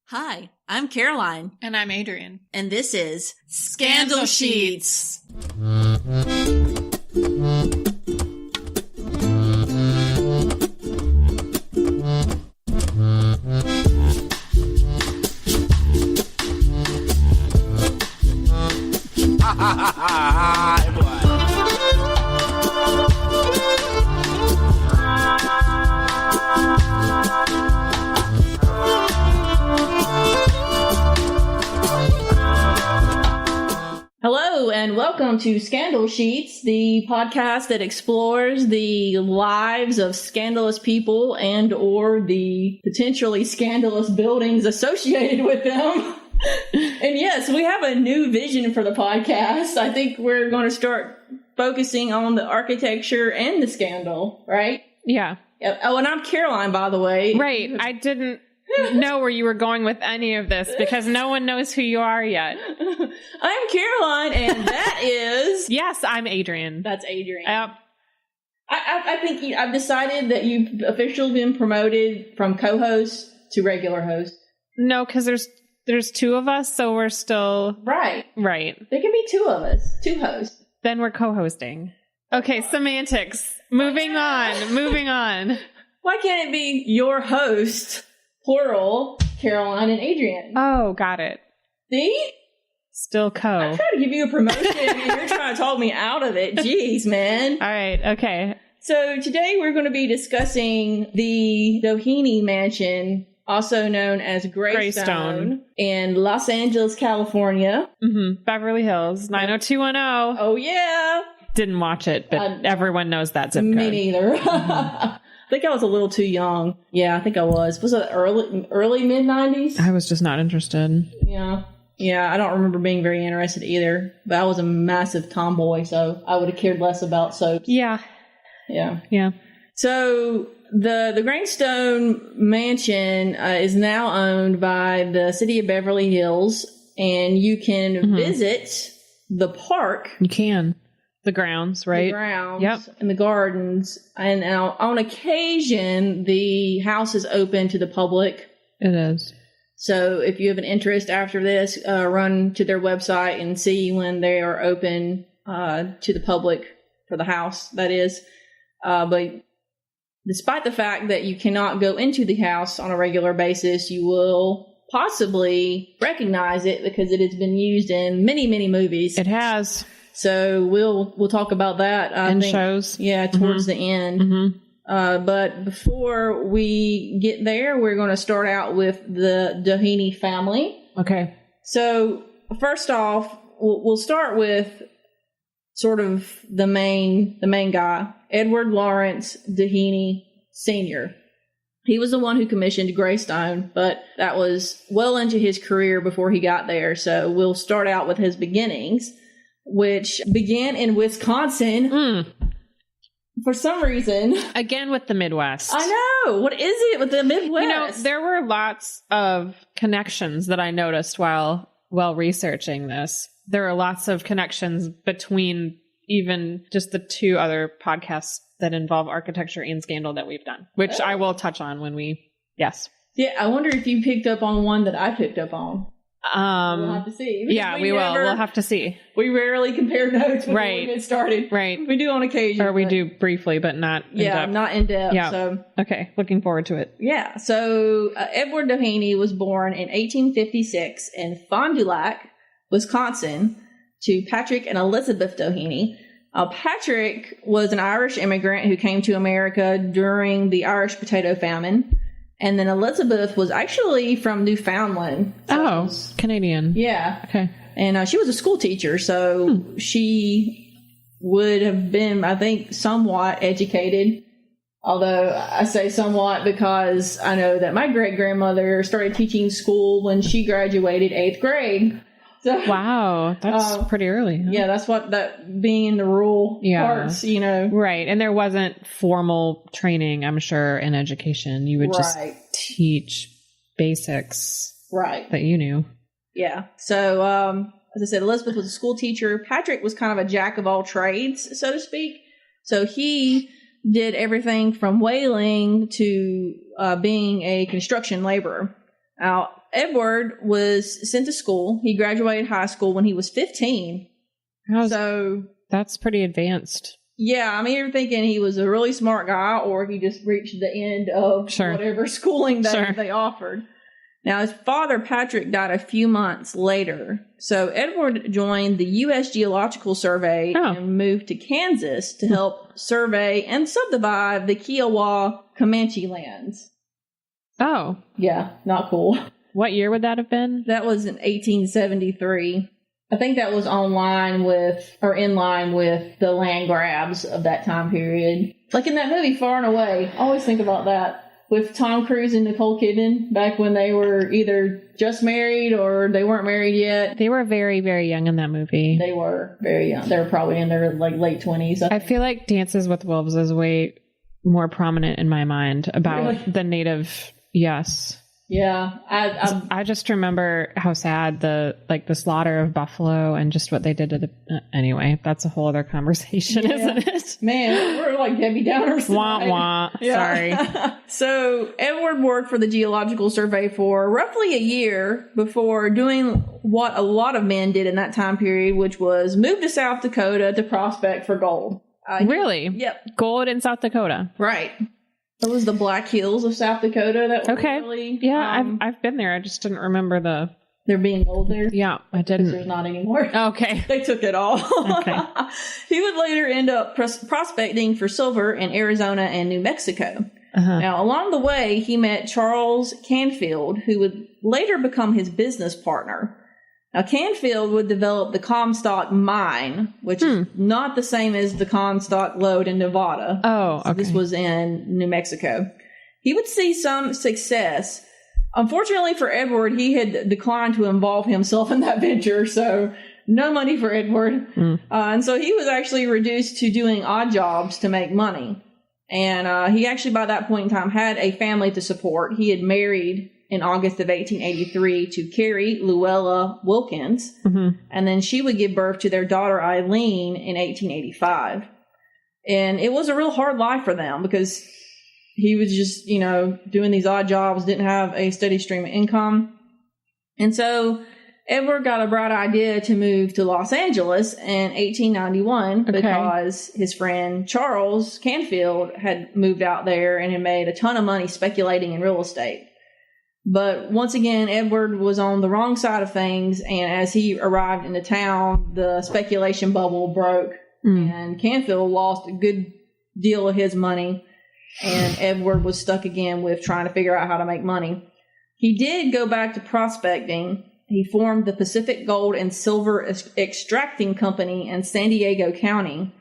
Hi, I'm Caroline. And I'm Adrienne. And this is Scandal Sheets. Hello and welcome to Scandal Sheets, the podcast that explores the lives of scandalous people and or the potentially scandalous buildings associated with them. And yes, we have a new vision for the podcast. I think we're going to start focusing on the architecture and the scandal, right? Yeah. Oh, and I'm Caroline, by the way. Right. I didn't know where you were going with any of this because no one knows who you are yet. I'm Caroline, and that is... Yes, I'm Adrienne. That's Adrienne. Yep. I think I've decided that you've officially been promoted from co-host to regular host. No, because there's two of us, so we're still... Right. Right. There can be two of us, two hosts. Then we're co-hosting. Okay, semantics. Moving on. Why can't it be your host, plural, Caroline and Adrienne? Oh, got it. See? Still co. I'm trying to give you a promotion and you're trying to talk me out of it. Jeez, man. All right, okay. So today we're going to be discussing the Doheny Mansion, also known as Greystone, in Los Angeles, California. Mm-hmm. Beverly Hills, 90210. Oh, yeah. Didn't watch it, but everyone knows that zip code. Me neither. I think I was a little too young. Yeah, I think I was. Was it early mid-90s? I was just not interested. Yeah, I don't remember being very interested either. But I was a massive tomboy, so I would have cared less about soaps. Yeah. So the Greystone Mansion is now owned by the city of Beverly Hills, and you can visit the park. You can. The grounds, right? The grounds. Yep. And the gardens. And now, on occasion, the house is open to the public. It is. So if you have an interest after this, run to their website and see when they are open to the public for the house, that is. But despite the fact that you cannot go into the house on a regular basis, you will possibly recognize it because it has been used in many, many movies. It has. So we'll talk about that. I think, shows. Yeah, towards the end. Mm-hmm. But before we get there, we're going to start out with the Doheny family. Okay. So first off, we'll start with sort of the main guy, Edward Lawrence Doheny Sr. He was the one who commissioned Greystone, but that was well into his career before he got there. So we'll start out with his beginnings, which began in Wisconsin. For some reason. Again with the Midwest. I know. What is it with the Midwest? You know, there were lots of connections that I noticed while researching this. There are lots of connections between even just the two other podcasts that involve architecture and scandal that we've done, which I will touch on when yes. Yeah, I wonder if you picked up on one that I picked up on. We'll have to see. Yeah, we will. We'll have to see. We rarely compare notes when we get started. Right. We do on occasion. Or we do briefly, but not in depth. Not in depth. Yeah. So. Okay. Looking forward to it. Yeah. So Edward Doheny was born in 1856 in Fond du Lac, Wisconsin, to Patrick and Elizabeth Doheny. Patrick was an Irish immigrant who came to America during the Irish potato famine. And then Elizabeth was actually from Newfoundland. So Canadian. Yeah. Okay. And she was a school teacher, so she would have been, I think, somewhat educated. Although I say somewhat because I know that my great-grandmother started teaching school when she graduated 8th grade. So, wow, that's pretty early. Huh? Yeah, that's what that being in the rural parts, you know. Right, and there wasn't formal training, I'm sure, in education. You would just teach basics that you knew. Yeah. So, as I said, Elizabeth was a school teacher. Patrick was kind of a jack of all trades, so to speak. So he did everything from whaling to being a construction laborer. Now, Edward was sent to school. He graduated high school when he was 15. That's pretty advanced. Yeah, I mean, you're thinking he was a really smart guy, or he just reached the end of whatever schooling they offered. Now, his father, Patrick, died a few months later. So Edward joined the U.S. Geological Survey and moved to Kansas to help survey and subdivide the Kiowa Comanche lands. Oh. Yeah, not cool. What year would that have been? That was in 1873. I think that was in line with the land grabs of that time period. Like in that movie, Far and Away. I always think about that. With Tom Cruise and Nicole Kidman, back when they were either just married or they weren't married yet. They were very, very young in that movie. They were very young. They were probably in their late 20s. I feel like Dances with Wolves is way more prominent in my mind about the native. Yes. Yeah. I just remember how sad the slaughter of buffalo and just what they did to the... anyway, that's a whole other conversation, isn't it? Man, we're like Debbie Downers tonight. Wah, wah. Yeah. Sorry. So Edward worked for the Geological Survey for roughly a year before doing what a lot of men did in that time period, which was move to South Dakota to prospect for gold. Really? Yep. Gold in South Dakota. Right. It was the Black Hills of South Dakota that were really... Yeah, I've been there. I just didn't remember there being gold there. Yeah, I didn't. There's not anymore. Okay. They took it all. Okay. He would later end up prospecting for silver in Arizona and New Mexico. Uh-huh. Now, along the way, he met Charles Canfield, who would later become his business partner. Now, Canfield would develop the Comstock mine, which is not the same as the Comstock lode in Nevada. Oh, okay. So this was in New Mexico. He would see some success. Unfortunately for Edward, he had declined to involve himself in that venture, so no money for Edward. And so he was actually reduced to doing odd jobs to make money. And he actually, by that point in time, had a family to support. He had married in August of 1883 to Carrie Luella Wilkins. Mm-hmm. And then she would give birth to their daughter Eileen in 1885. And it was a real hard life for them because he was just, doing these odd jobs, didn't have a steady stream of income. And so Edward got a bright idea to move to Los Angeles in 1891 because his friend Charles Canfield had moved out there and had made a ton of money speculating in real estate. But once again, Edward was on the wrong side of things, and as he arrived in the town, the speculation bubble broke, and Canfield lost a good deal of his money, and Edward was stuck again with trying to figure out how to make money. He did go back to prospecting. He formed the Pacific Gold and Silver Extracting Company in San Diego County.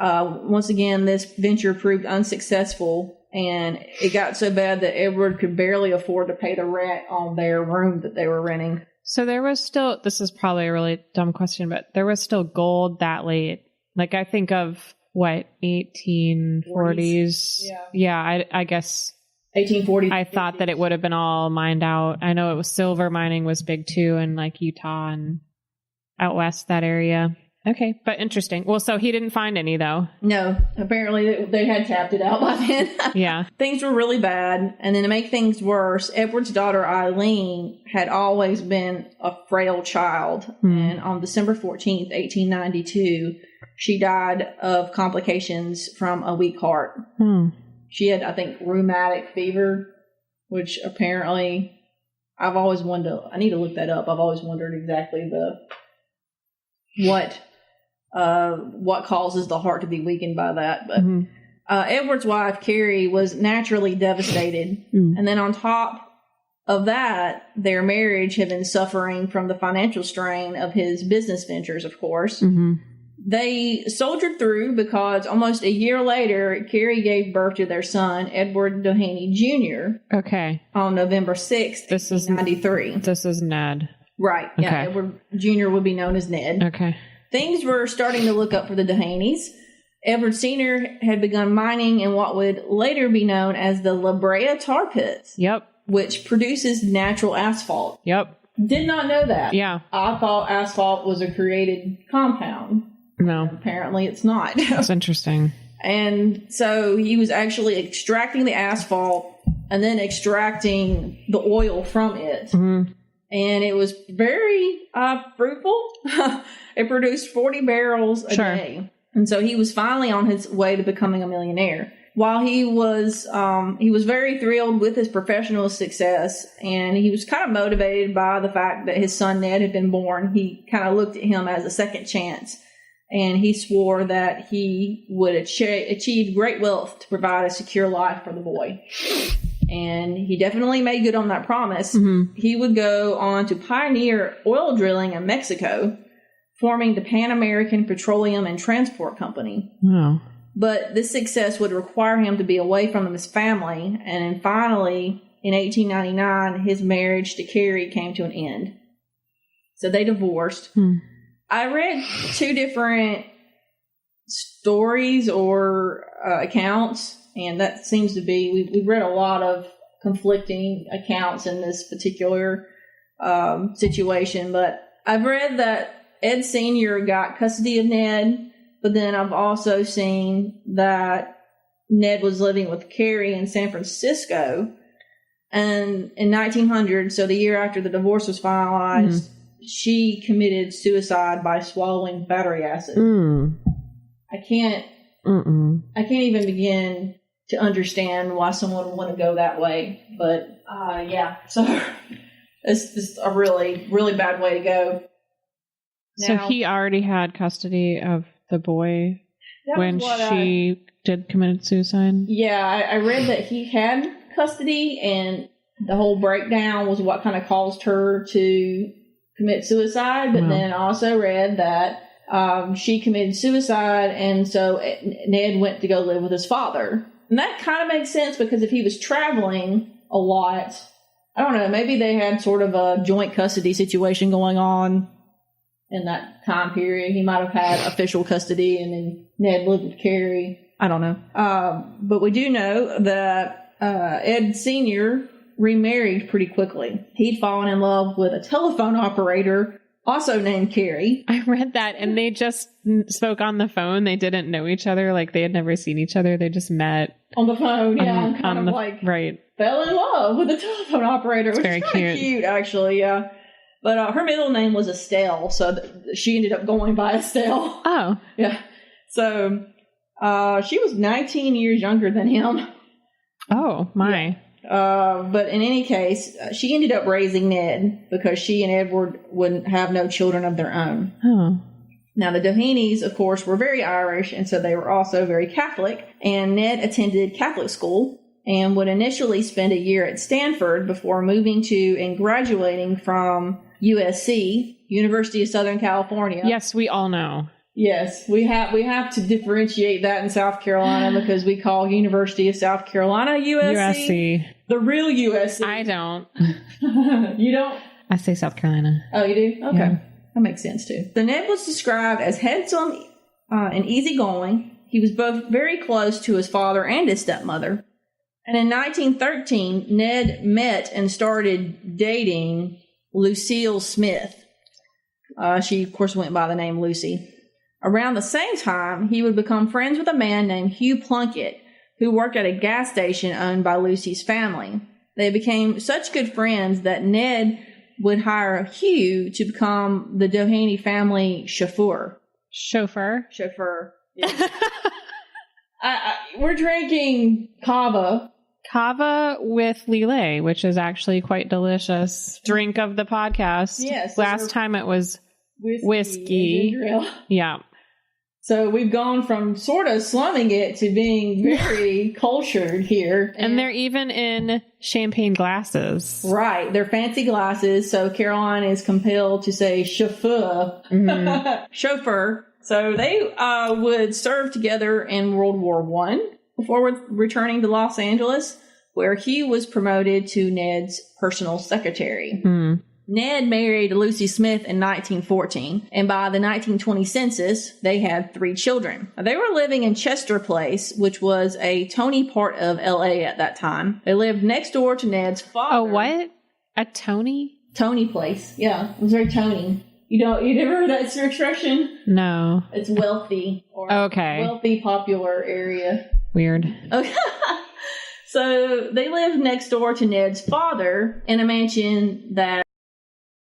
Once again, this venture proved unsuccessful. And it got so bad that Edward could barely afford to pay the rent on their room that they were renting. So there was still, this is probably a really dumb question, but there was still gold that late. Like I think of 1840s? Yeah, I guess 1840s. I thought that it would have been all mined out. I know it was silver mining was big too in like Utah and out west, that area. Okay, but interesting. Well, so he didn't find any, though. No, apparently they had tapped it out by then. Yeah. Things were really bad. And then to make things worse, Edward's daughter, Eileen, had always been a frail child. And on December 14th, 1892, she died of complications from a weak heart. She had, I think, rheumatic fever, which apparently I've always wondered. I need to look that up. I've always wondered exactly what causes the heart to be weakened by that. But Edward's wife, Carrie, was naturally devastated. And then on top of that, their marriage had been suffering from the financial strain of his business ventures, of course. They soldiered through because almost a year later, Carrie gave birth to their son, Edward Doheny Jr. On November 6th, 1893. This is Ned. Right. Yeah, Edward Jr. would be known as Ned. Things were starting to look up for the Dohenys. Edward Sr. had begun mining in what would later be known as the La Brea tar pits. Which produces natural asphalt. Did not know that. I thought asphalt was a created compound. No. Apparently it's not. That's interesting. And so he was actually extracting the asphalt and then extracting the oil from it. Mm-hmm. And it was very fruitful. It produced 40 barrels a day. And so he was finally on his way to becoming a millionaire. While he was very thrilled with his professional success, and he was kind of motivated by the fact that his son Ned had been born. He kind of looked at him as a second chance, and he swore that he would achieve great wealth to provide a secure life for the boy. And he definitely made good on that promise. Mm-hmm. He would go on to pioneer oil drilling in Mexico, forming the Pan American Petroleum and Transport Company. Wow. But this success would require him to be away from his family. And then finally, in 1899, his marriage to Carrie came to an end. So they divorced. I read two different stories or accounts, and that seems to be, we've read a lot of conflicting accounts in this particular situation. But I've read that Ed Sr. got custody of Ned, but then I've also seen that Ned was living with Carrie in San Francisco. And in 1900, so the year after the divorce was finalized, she committed suicide by swallowing battery acid. I can't even begin to understand why someone would want to go that way. But yeah, so it's just a really, really bad way to go. Now, so he already had custody of the boy when she committed suicide? Yeah, I read that he had custody, and the whole breakdown was what kind of caused her to commit suicide. But then I also read that she committed suicide, and so Ned went to go live with his father. And that kind of makes sense, because if he was traveling a lot, I don't know, maybe they had sort of a joint custody situation going on in that time period. He might have had official custody, and then Ned lived with Carrie. I don't know. But we do know that Ed Sr. remarried pretty quickly. He'd fallen in love with a telephone operator also named Carrie. I read that, and they just spoke on the phone. They didn't know each other. Like, they had never seen each other. They just met on the phone. Yeah, fell in love with a telephone operator, which is kind of cute, actually. Yeah, but her middle name was Estelle, so she ended up going by Estelle. Oh, yeah. So she was 19 years younger than him. Oh my. Yeah. But in any case, she ended up raising Ned because she and Edward wouldn't have no children of their own. Oh. Now, the Dohenys, of course, were very Irish, and so they were also very Catholic. And Ned attended Catholic school and would initially spend a year at Stanford before moving to and graduating from USC, University of Southern California. Yes, we all know. Yes, we have to differentiate that in South Carolina, because we call University of South Carolina USC. The real USC. I don't. You don't? I say South Carolina. Oh, you do? Okay. Yeah. That makes sense too. So Ned was described as handsome and easygoing. He was both very close to his father and his stepmother. And in 1913, Ned met and started dating Lucille Smith. She, of course, went by the name Lucy. Around the same time, he would become friends with a man named Hugh Plunkett, who worked at a gas station owned by Lucy's family. They became such good friends that Ned would hire Hugh to become the Doheny family chauffeur. Chauffeur? Yeah. We're drinking kava. Kava with Lillet, which is actually quite delicious. Drink of the podcast. Yes. Last time it was whiskey. Yeah. So we've gone from sort of slumming it to being very cultured here. And they're even in champagne glasses. Right. They're fancy glasses. So Caroline is compelled to say chauffeur. Chauffeur. So they would serve together in World War I before returning to Los Angeles, where Hugh was promoted to Ned's personal secretary. Ned married Lucy Smith in 1914, and by the 1920 census, they had 3 children. They were living in Chester Place, which was a Tony part of L.A. at that time. They lived next door to Ned's father. Oh, what? A Tony? Tony Place. Yeah, it was very Tony. You never heard that expression? No. It's wealthy. Or okay. Wealthy, popular area. Weird. Okay. So they lived next door to Ned's father in a mansion that